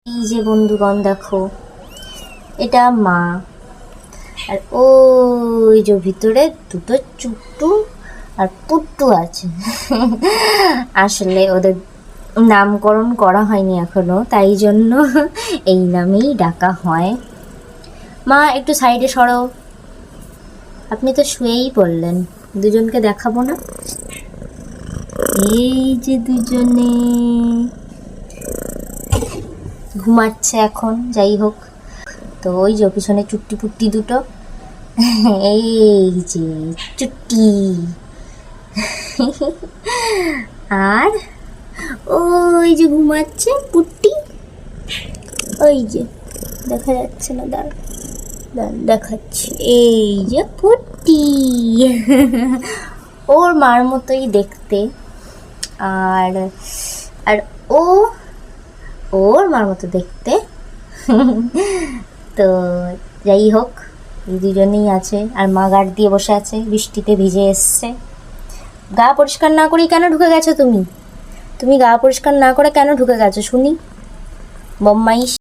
এই যে বন্ধুগণ দেখো, এটা মা, আর ওই যে ভিতরে দুটো চুট্টু আর পুট্টু আছে। আসলে ওদের নামকরণ করা হয়নি এখনো, তাই জন্য এই নামেই ডাকা হয়। মা একটু সাইডে সরো, আপনি তো শুয়েই পড়লেন, দুজনকে দেখাবো না? এই যে দুজনে ঘুমাচ্ছে এখন, যাই হোক। তো ওই যে পিছনে চুট্টি পুট্টি দুটো, এই যে চুট্টি, আর ওই যে ঘুমাচ্ছে পুট্টি, ওই যে দেখা যাচ্ছে না, দেখাচ্ছি, এই যে পুট্টি। ওর মার মতোই দেখতে, আর আর ও ওর মার মতো দেখতে। তো যাই হোক, এই দুজনেই আছে, আর মা গার্ড দিয়ে বসে আছে, বৃষ্টিতে ভিজে এসছে। গা পরিষ্কার না করেই কেন ঢুকে গেছো তুমি? তুমি গা পরিষ্কার না করে কেন ঢুকে গেছো শুনি, বম্মাইশ?